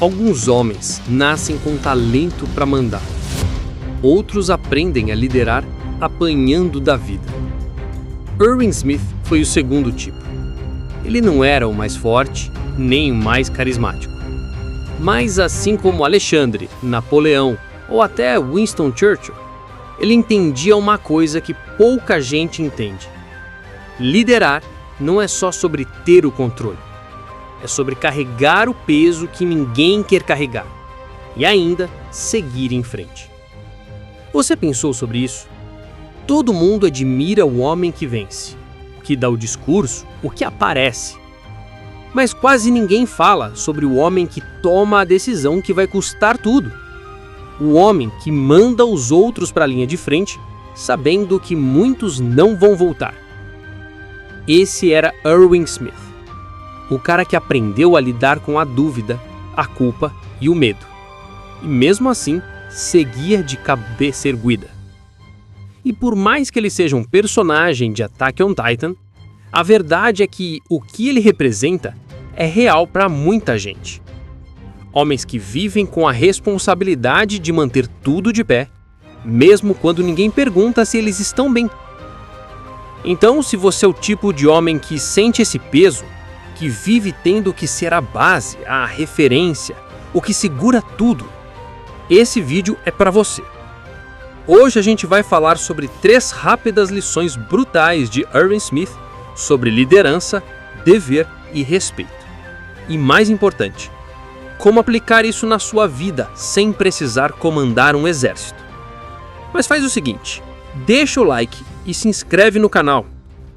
Alguns homens nascem com talento para mandar. Outros aprendem a liderar apanhando da vida. Erwin Smith foi o segundo tipo. Ele não era o mais forte, nem o mais carismático. Mas assim como Alexandre, Napoleão ou até Winston Churchill, ele entendia uma coisa que pouca gente entende. Liderar não é só sobre ter o controle. É sobre carregar o peso que ninguém quer carregar e ainda seguir em frente. Você pensou sobre isso? Todo mundo admira o homem que vence, o que dá o discurso, o que aparece. Mas quase ninguém fala sobre o homem que toma a decisão que vai custar tudo. O homem que manda os outros para a linha de frente, sabendo que muitos não vão voltar. Esse era Erwin Smith, o cara que aprendeu a lidar com a dúvida, a culpa e o medo. E mesmo assim, seguia de cabeça erguida. E por mais que ele seja um personagem de Attack on Titan, a verdade é que o que ele representa é real para muita gente. Homens que vivem com a responsabilidade de manter tudo de pé, mesmo quando ninguém pergunta se eles estão bem. Então, se você é o tipo de homem que sente esse peso, que vive tendo que ser a base, a referência, o que segura tudo, esse vídeo é para você. Hoje a gente vai falar sobre 3 rápidas lições brutais de Erwin Smith sobre liderança, dever e respeito. E mais importante, como aplicar isso na sua vida sem precisar comandar um exército. Mas faz o seguinte, deixa o like e se inscreve no canal,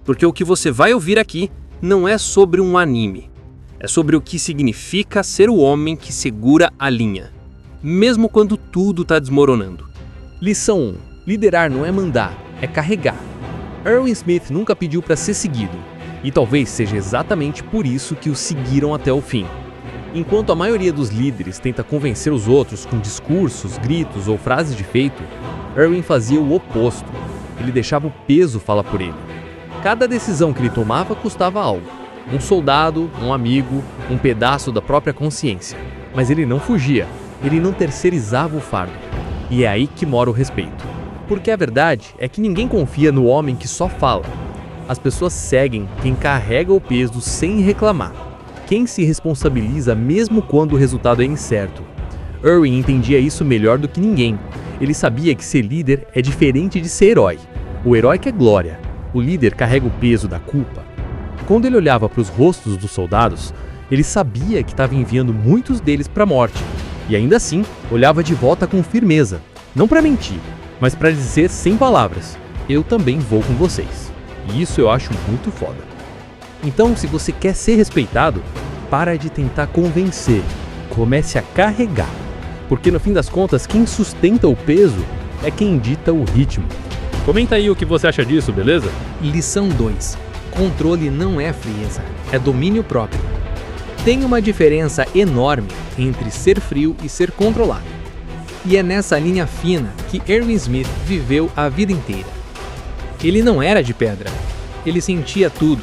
porque o que você vai ouvir aqui não é sobre um anime, é sobre o que significa ser o homem que segura a linha, mesmo quando tudo está desmoronando. Lição 1. Liderar não é mandar, é carregar. Erwin Smith nunca pediu para ser seguido, e talvez seja exatamente por isso que o seguiram até o fim. Enquanto a maioria dos líderes tenta convencer os outros com discursos, gritos ou frases de efeito, Erwin fazia o oposto. Ele deixava o peso falar por ele. Cada decisão que ele tomava custava algo. Um soldado, um amigo, um pedaço da própria consciência. Mas ele não fugia, ele não terceirizava o fardo. E é aí que mora o respeito. Porque a verdade é que ninguém confia no homem que só fala. As pessoas seguem quem carrega o peso sem reclamar. Quem se responsabiliza mesmo quando o resultado é incerto. Erwin entendia isso melhor do que ninguém. Ele sabia que ser líder é diferente de ser herói. O herói quer glória. O líder carrega o peso da culpa. Quando ele olhava para os rostos dos soldados, ele sabia que estava enviando muitos deles para a morte. E ainda assim, olhava de volta com firmeza. Não para mentir, mas para dizer sem palavras: eu também vou com vocês. E isso eu acho muito foda. Então, se você quer ser respeitado, para de tentar convencer. Comece a carregar. Porque no fim das contas, quem sustenta o peso é quem dita o ritmo. Comenta aí o que você acha disso, beleza? Lição 2. Controle não é frieza, é domínio próprio. Tem uma diferença enorme entre ser frio e ser controlado. E é nessa linha fina que Erwin Smith viveu a vida inteira. Ele não era de pedra. Ele sentia tudo.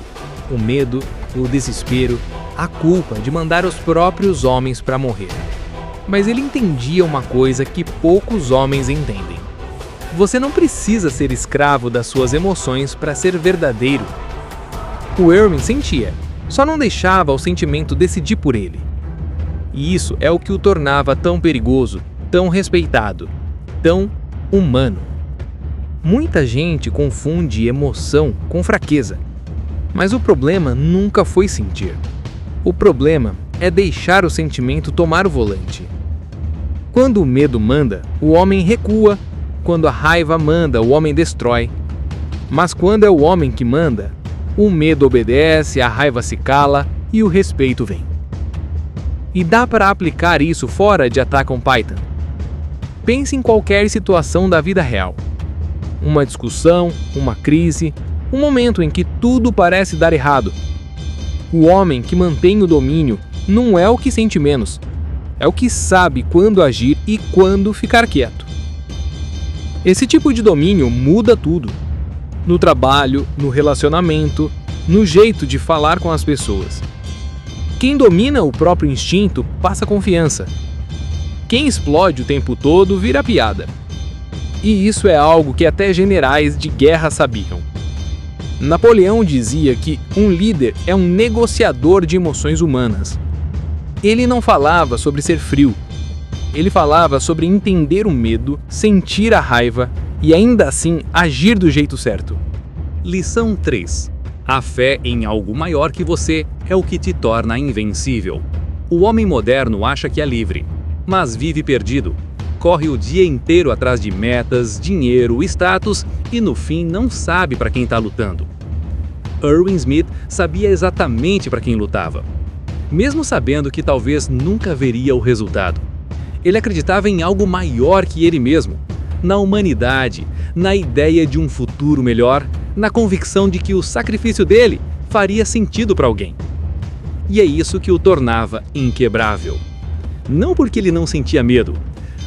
O medo, o desespero, a culpa de mandar os próprios homens para morrer. Mas ele entendia uma coisa que poucos homens entendem. Você não precisa ser escravo das suas emoções para ser verdadeiro. O Erwin sentia, só não deixava o sentimento decidir por ele. E isso é o que o tornava tão perigoso, tão respeitado, tão humano. Muita gente confunde emoção com fraqueza. Mas o problema nunca foi sentir. O problema é deixar o sentimento tomar o volante. Quando o medo manda, o homem recua. Quando a raiva manda, o homem destrói. Mas quando é o homem que manda, o medo obedece, a raiva se cala e o respeito vem. E dá para aplicar isso fora de Attack on Titan. Pense em qualquer situação da vida real. Uma discussão, uma crise, um momento em que tudo parece dar errado. O homem que mantém o domínio não é o que sente menos, é o que sabe quando agir e quando ficar quieto. Esse tipo de domínio muda tudo. No trabalho, no relacionamento, no jeito de falar com as pessoas. Quem domina o próprio instinto passa confiança. Quem explode o tempo todo vira piada. E isso é algo que até generais de guerra sabiam. Napoleão dizia que um líder é um negociador de emoções humanas. Ele não falava sobre ser frio. Ele falava sobre entender o medo, sentir a raiva e ainda assim agir do jeito certo. Lição 3. A fé em algo maior que você é o que te torna invencível. O homem moderno acha que é livre, mas vive perdido. Corre o dia inteiro atrás de metas, dinheiro, status e no fim não sabe para quem está lutando. Erwin Smith sabia exatamente para quem lutava, mesmo sabendo que talvez nunca veria o resultado. Ele acreditava em algo maior que ele mesmo, na humanidade, na ideia de um futuro melhor, na convicção de que o sacrifício dele faria sentido para alguém. E é isso que o tornava inquebrável. Não porque ele não sentia medo,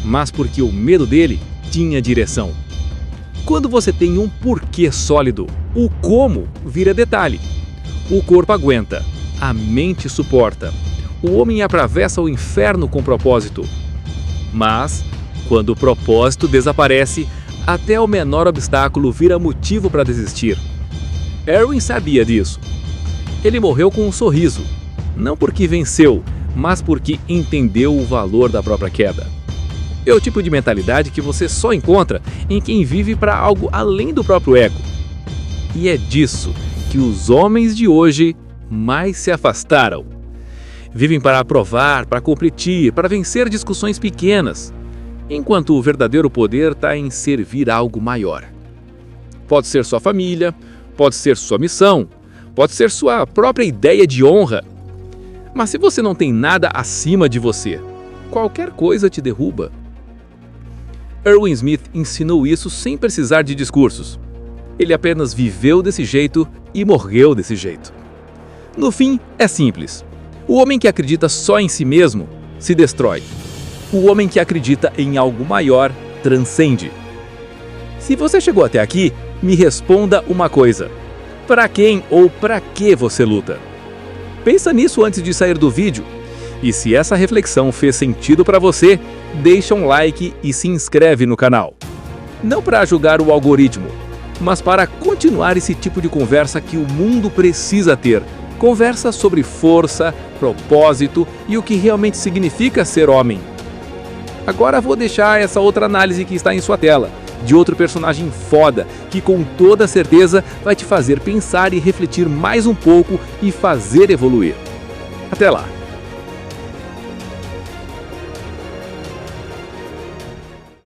mas porque o medo dele tinha direção. Quando você tem um porquê sólido, o como vira detalhe. O corpo aguenta, a mente suporta. O homem atravessa o inferno com propósito. Mas, quando o propósito desaparece, até o menor obstáculo vira motivo para desistir. Erwin sabia disso. Ele morreu com um sorriso, não porque venceu, mas porque entendeu o valor da própria queda. É o tipo de mentalidade que você só encontra em quem vive para algo além do próprio ego. E é disso que os homens de hoje mais se afastaram. Vivem para provar, para competir, para vencer discussões pequenas, enquanto o verdadeiro poder está em servir a algo maior. Pode ser sua família, pode ser sua missão, pode ser sua própria ideia de honra. Mas se você não tem nada acima de você, qualquer coisa te derruba. Erwin Smith ensinou isso sem precisar de discursos. Ele apenas viveu desse jeito e morreu desse jeito. No fim, é simples. O homem que acredita só em si mesmo se destrói. O homem que acredita em algo maior transcende. Se você chegou até aqui, me responda uma coisa. Para quem ou para que você luta? Pensa nisso antes de sair do vídeo. E se essa reflexão fez sentido para você, deixa um like e se inscreve no canal. Não para julgar o algoritmo, mas para continuar esse tipo de conversa que o mundo precisa ter. Conversa sobre força, propósito e o que realmente significa ser homem. Agora vou deixar essa outra análise que está em sua tela, de outro personagem foda, que com toda certeza vai te fazer pensar e refletir mais um pouco e fazer evoluir. Até lá!